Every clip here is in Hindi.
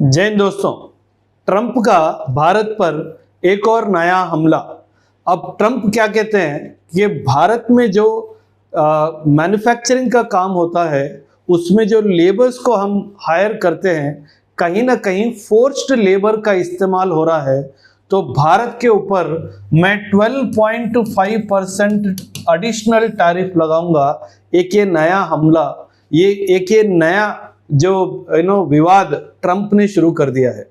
जय हिंद दोस्तों। ट्रंप का भारत पर एक और नया हमला। अब ट्रंप क्या कहते हैं कि भारत में जो मैन्युफैक्चरिंग का काम होता है उसमें जो लेबर्स को हम हायर करते हैं, कहीं ना कहीं फोर्स्ड लेबर का इस्तेमाल हो रहा है। तो भारत के ऊपर मैं 12.5% एडिशनल टैरिफ लगाऊंगा। एक ये नया हमला, एक ये नया जो विवाद ट्रंप ने शुरू कर दिया है।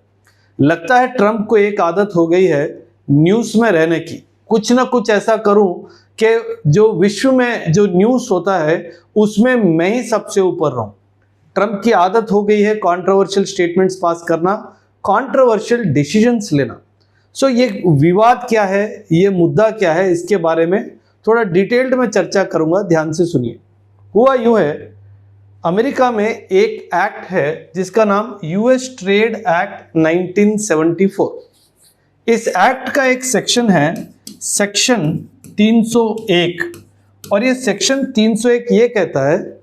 लगता है ट्रंप को एक आदत हो गई है न्यूज़ में रहने की। कुछ ना कुछ ऐसा करूं कि जो विश्व में जो न्यूज़ होता है उसमें मैं ही सबसे ऊपर रहूं। ट्रंप की आदत हो गई है कंट्रोवर्शियल स्टेटमेंट्स पास करना, कंट्रोवर्शियल डिसीजंस लेना। सो ये विवाद क्या है, ये मुद्दा क्या है, इसके बारे में थोड़ा डिटेल्ड में चर्चा करूंगा, ध्यान से सुनिए। हुआ यूं है, अमेरिका में एक एक्ट है जिसका नाम यूएस ट्रेड एक्ट 1974। इस एक्ट का एक सेक्शन है सेक्शन 301, और ये सेक्शन 301 ये कहता है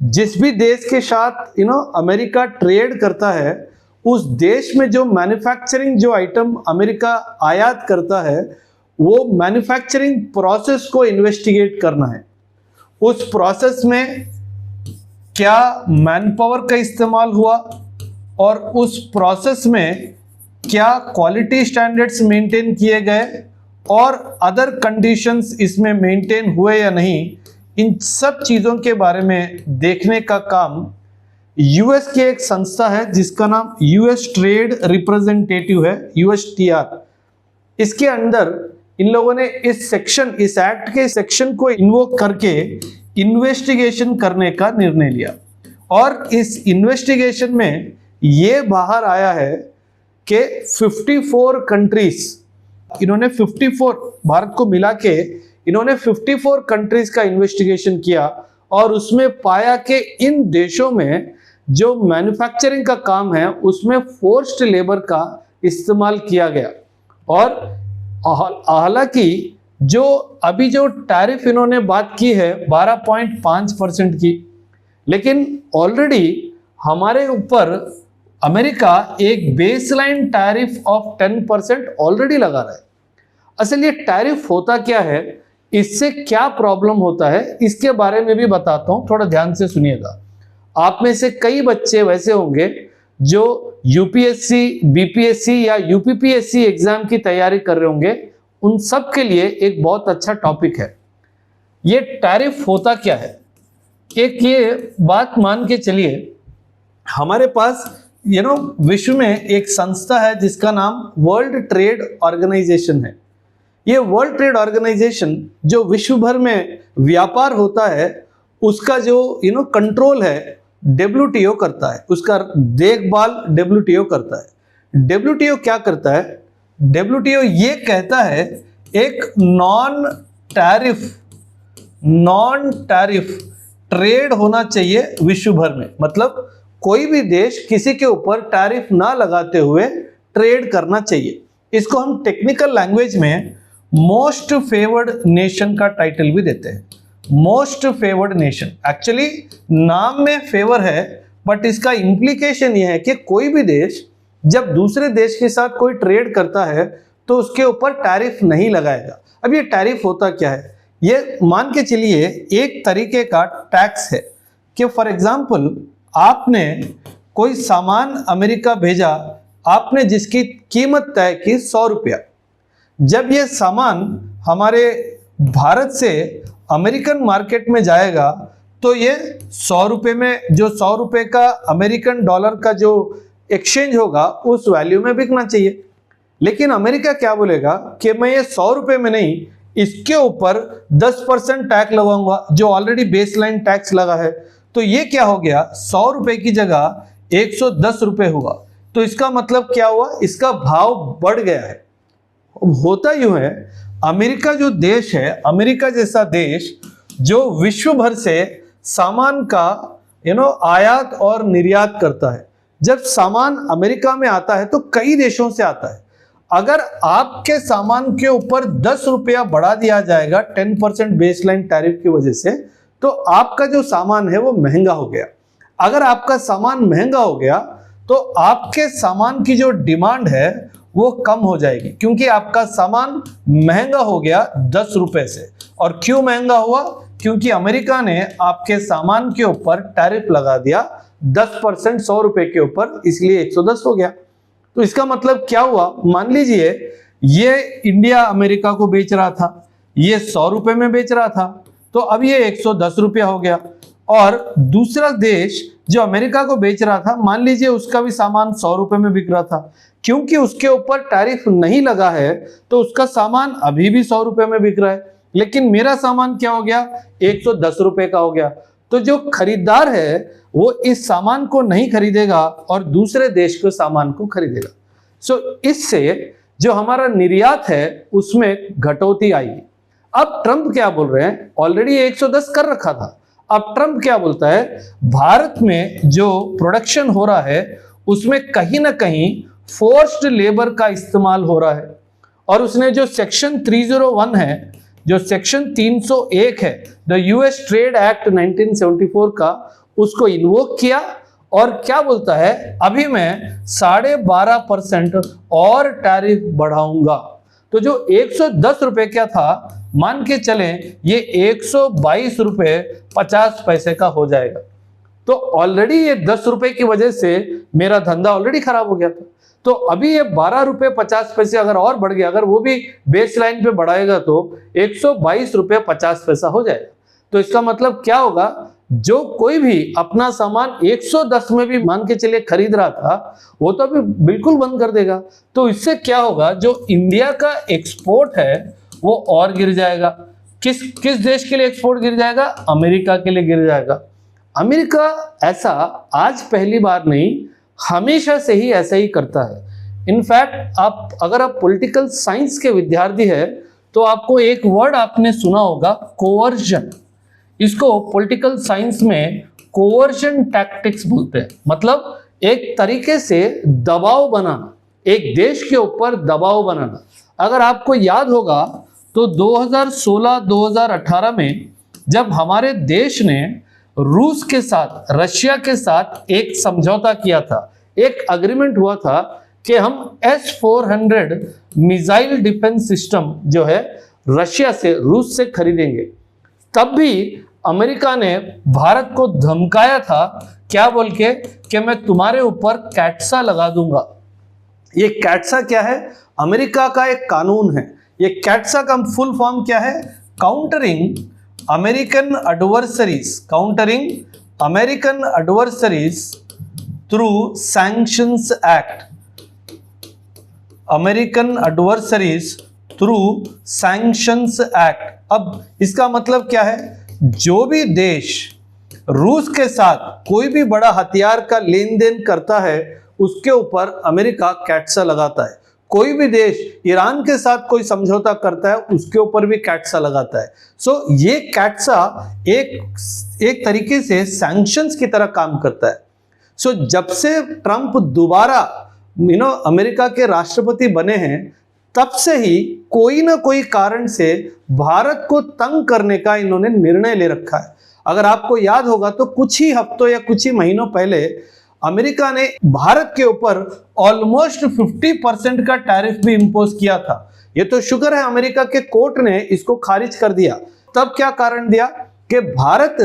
जिस भी देश के साथ अमेरिका ट्रेड करता है उस देश में जो मैन्युफैक्चरिंग जो आइटम अमेरिका आयात करता है वो मैन्युफैक्चरिंग प्रोसेस को इन्वेस्टिगेट करना है। उस प्रोसेस में क्या मैन पावर का इस्तेमाल हुआ और उस प्रोसेस में क्या क्वालिटी स्टैंडर्ड्स मेंटेन किए गए और अदर कंडीशंस इसमें मेंटेन हुए या नहीं, इन सब चीज़ों के बारे में देखने का काम यूएस की एक संस्था है जिसका नाम यूएस ट्रेड रिप्रेजेंटेटिव है, यूएसटीआर। इसके अंदर इन लोगों ने इस एक्ट के सेक्शन को इन्वोक करके इन्वेस्टिगेशन करने का निर्णय लिया। और इस इन्वेस्टिगेशन में ये बाहर आया है कि 54 कंट्रीज, इन्होंने 54 भारत को मिला के इन्होंने 54 कंट्रीज का इन्वेस्टिगेशन किया और उसमें पाया कि इन देशों में जो मैन्युफैक्चरिंग का काम है उसमें फोर्स्ड लेबर का इस्तेमाल किया गया। और हालांकि जो अभी जो टैरिफ इन्होंने बात की है 12.5% की, लेकिन ऑलरेडी हमारे ऊपर अमेरिका एक बेसलाइन टैरिफ ऑफ 10% ऑलरेडी लगा रहा है। असल ये टैरिफ होता क्या है, इससे क्या प्रॉब्लम होता है, इसके बारे में भी बताता हूं, थोड़ा ध्यान से सुनिएगा। आप में से कई बच्चे वैसे होंगे जो यूपीएससी, बीपीएससी या यूपीपीएससी एग्जाम की तैयारी कर रहे होंगे, उन सब के लिए एक बहुत अच्छा टॉपिक है। ये टैरिफ होता क्या है। एक ये बात मान के चलिए, हमारे पास विश्व में एक संस्था है जिसका नाम वर्ल्ड ट्रेड ऑर्गेनाइजेशन है। ये वर्ल्ड ट्रेड ऑर्गेनाइजेशन जो विश्व भर में व्यापार होता है उसका जो कंट्रोल है डब्ल्यूटीओ करता है, उसका देखभाल डब्ल्यूटीओ करता है। डब्ल्यूटीओ क्या करता है, डब्ल्यूटीओ ये कहता है एक नॉन टैरिफ ट्रेड होना चाहिए विश्व भर में। मतलब कोई भी देश किसी के ऊपर टैरिफ ना लगाते हुए ट्रेड करना चाहिए। इसको हम टेक्निकल लैंग्वेज में मोस्ट फेवर्ड नेशन का टाइटल भी देते हैं। मोस्ट फेवर्ड नेशन, एक्चुअली नाम में फेवर है बट इसका इंप्लीकेशन यह है कि कोई भी देश जब दूसरे देश के साथ कोई ट्रेड करता है तो उसके ऊपर टैरिफ नहीं लगाएगा। अब ये टैरिफ होता क्या है, ये मान के चलिए एक तरीके का टैक्स है कि फॉर एग्जांपल आपने कोई सामान अमेरिका भेजा, आपने जिसकी कीमत तय की 100 रुपया। जब ये सामान हमारे भारत से अमेरिकन मार्केट में जाएगा तो ये 100 रुपये में, जो 100 रुपये का अमेरिकन डॉलर का जो एक्सचेंज होगा उस वैल्यू में बिकना चाहिए। लेकिन अमेरिका क्या बोलेगा कि मैं ये 100 रुपये में नहीं, इसके ऊपर 10% टैक्स लगाऊंगा जो ऑलरेडी बेसलाइन टैक्स लगा है। तो ये क्या हो गया, 100 रुपये की जगह 110 रुपये हुआ। तो इसका मतलब क्या हुआ, इसका भाव बढ़ गया है। होता यूं है, अमेरिका जो देश है, अमेरिका जैसा देश जो विश्व भर से सामान का आयात और निर्यात करता है, जब सामान अमेरिका में आता है तो कई देशों से आता है। अगर आपके सामान के ऊपर 10 रुपया बढ़ा दिया जाएगा 10% बेसलाइन टैरिफ की वजह से, तो आपका जो सामान है वो महंगा हो गया। अगर आपका सामान महंगा हो गया तो आपके सामान की जो डिमांड है वो कम हो जाएगी, क्योंकि आपका सामान महंगा हो गया 10 रुपए से। और क्यों महंगा हुआ? क्योंकि अमेरिका ने आपके सामान के ऊपर टैरिफ लगा दिया 10% 100 रुपए के ऊपर, इसलिए 110 हो गया। तो इसका मतलब क्या हुआ? मान लीजिए ये इंडिया अमेरिका को बेच रहा था, ये 100 रुपए में बेच रहा था, तो अब ये 110 रुपया हो गया। और दूसरा देश जो अमेरिका को बेच रहा था, मान लीजिए उसका भी सामान 100 रुपए में बिक रहा था, क्योंकि उसके ऊपर टैरिफ नहीं लगा है तो उसका सामान अभी भी 100 रुपए में बिक रहा है, लेकिन मेरा सामान क्या हो गया? 110 रुपए का हो गया। तो जो खरीदार है वो इस सामान को नहीं खरीदेगा और दूसरे देश के सामान को खरीदेगा। सो इससे जो हमारा निर्यात है उसमें घटौती आएगी। अब ट्रंप क्या बोल रहे हैं? ऑलरेडी 110 कर रखा था। अब ट्रंप क्या बोलता है? भारत में जो प्रोडक्शन हो रहा है उसमें कहीं ना कहीं फोर्स्ड लेबर का इस्तेमाल हो रहा है। और उसने जो सेक्शन 301 है, जो सेक्शन 301 है, द यूएस ट्रेड एक्ट 1974 का, उसको इन्वोक किया और क्या बोलता है? अभी मैं 12.5% और टैरिफ बढ़ाऊंगा। तो जो 110 रुपए क्या था, मान के चलें ये 122 रुपए 50 पैसे का हो जाएगा। तो ऑलरेडी ये 10 रुपए की वजह से मेरा धंधा ऑलरेडी खराब हो गया था। तो अभी ये 12 रुपए 50 पैसे अगर और बढ़ गया, अगर वो भी बेस लाइन पे बढ़ाएगा तो 122 रुपए 50 पैसा हो जाएगा। तो इसका मतलब क्या होगा? जो कोई भी अपना सामान 110 में भी मान के चलिए खरीद रहा था, वो तो अभी बिल्कुल बंद कर देगा। तो इससे क्या होगा? जो इंडिया का एक्सपोर्ट है वो और गिर जाएगा। किस देश के लिए एक्सपोर्ट गिर जाएगा? अमेरिका के लिए गिर जाएगा। अमेरिका ऐसा आज पहली बार नहीं, हमेशा से ही ऐसा ही करता है। इनफैक्ट अगर आप पॉलिटिकल साइंस के विद्यार्थी है तो आपको एक वर्ड आपने सुना होगा, कोवर्जन। इसको पॉलिटिकल साइंस में कोवर्जन टैक्टिक्स बोलते हैं। मतलब एक तरीके से दबाव बनाना, एक देश के ऊपर दबाव बनाना। अगर आपको याद होगा तो 2016-2018 में जब हमारे देश ने रूस के साथ, रशिया के साथ एक समझौता किया था, एक अग्रीमेंट हुआ था कि हम S-400 मिसाइल डिफेंस सिस्टम जो है रशिया से, रूस से खरीदेंगे। तब भी अमेरिका ने भारत को धमकाया था, क्या बोल के? कि मैं तुम्हारे ऊपर कैट्सा लगा दूंगा। ये कैट्सा क्या है? अमेरिका का एक कानून है। ये कैट्सा का फुल फॉर्म क्या है? Countering American adversaries through sanctions act. American adversaries through sanctions act. अब इसका मतलब क्या है? जो भी देश रूस के साथ कोई भी बड़ा हथियार का लेन देन करता है उसके ऊपर अमेरिका कैट्सा लगाता है। कोई भी देश ईरान के साथ कोई समझौता करता है उसके ऊपर भी कैट्सा लगाता है। सो ये कैट्सा एक तरीके से सैंक्शंस की तरह काम करता है। सो जब से ट्रंप दोबारा अमेरिका के राष्ट्रपति बने हैं, तब से ही कोई ना कोई कारण से भारत को तंग करने का इन्होंने निर्णय ले रखा है। अगर आपको याद होगा तो कुछ ही हफ्तों या कुछ ही महीनों पहले अमेरिका ने भारत के ऊपर ऑलमोस्ट 50% का टैरिफ भी इंपोज किया था। ये तो शुक्र है अमेरिका के कोर्ट ने इसको खारिज कर दिया। तब क्या कारण दिया कि भारत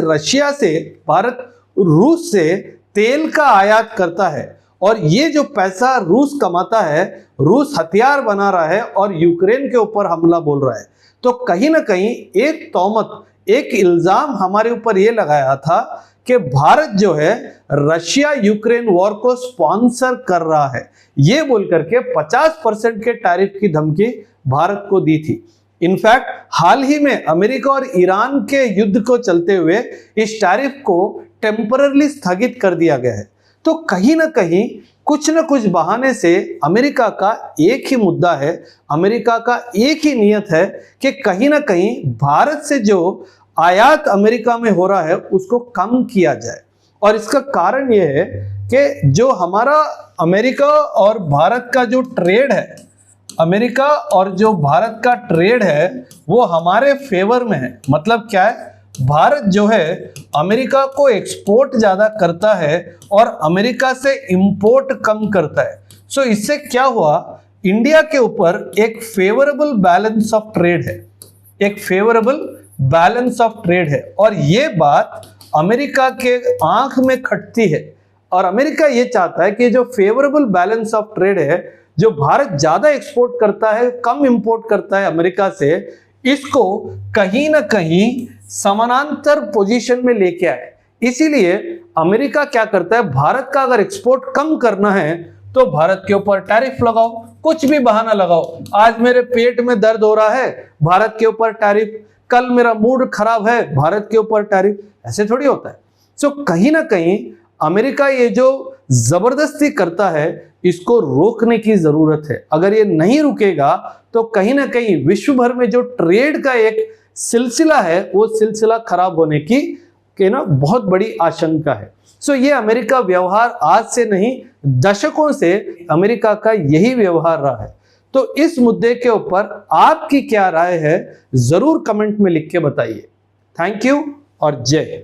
रूस से तेल का आयात करता है और ये जो पैसा रूस कमाता है, रूस हथियार बना रहा है और यूक्रेन के ऊपर हमला बोल रहा है। तो कहीं ना कहीं एक तौमत, एक इल्जाम हमारे ऊपर ये लगाया था कि भारत जो है रशिया यूक्रेन वॉर को स्पॉन्सर कर रहा है, ये बोल करके 50% के टैरिफ की धमकी भारत को दी थी। इनफैक्ट हाल ही में अमेरिका और ईरान के युद्ध को चलते हुए इस टैरिफ को टेम्पररली स्थगित कर दिया गया है। तो कहीं ना कहीं कुछ न कुछ बहाने से अमेरिका का एक ही मुद्दा है, अमेरिका का एक ही नियत है कि कहीं ना कहीं भारत से जो आयात अमेरिका में हो रहा है उसको कम किया जाए। और इसका कारण यह है कि जो हमारा अमेरिका और भारत का जो ट्रेड है, अमेरिका और जो भारत का ट्रेड है वो हमारे फेवर में है। मतलब क्या है? भारत जो है अमेरिका को एक्सपोर्ट ज्यादा करता है और अमेरिका से इंपोर्ट कम करता है। सो इससे क्या हुआ, इंडिया के ऊपर एक फेवरेबल बैलेंस ऑफ ट्रेड है, एक फेवरेबल बैलेंस ऑफ ट्रेड है। और ये बात अमेरिका के आंख में खटती है और अमेरिका ये चाहता है कि जो फेवरेबल बैलेंस ऑफ ट्रेड है, जो भारत ज्यादा एक्सपोर्ट करता है कम इंपोर्ट करता है अमेरिका से, इसको कहीं ना कहीं समानांतर पोजीशन में लेके आए। इसीलिए अमेरिका क्या करता है, भारत का अगर एक्सपोर्ट कम करना है तो भारत के ऊपर टैरिफ लगाओ, कुछ भी बहाना लगाओ। आज मेरे पेट में दर्द हो रहा है, भारत के ऊपर टैरिफ, कल मेरा मूड खराब है, भारत के ऊपर टैरिफ। ऐसे थोड़ी होता है। सो कहीं ना कहीं अमेरिका ये जो जबरदस्ती करता है, इसको रोकने की जरूरत है। अगर ये नहीं रुकेगा तो कहीं ना कहीं विश्व भर में जो ट्रेड का एक सिलसिला है, वो सिलसिला खराब होने की बहुत बड़ी आशंका है। सो ये अमेरिका व्यवहार आज से नहीं, दशकों से अमेरिका का यही व्यवहार रहा है। तो इस मुद्दे के ऊपर आपकी क्या राय है, जरूर कमेंट में लिख के बताइए। थैंक यू और जय हिंद।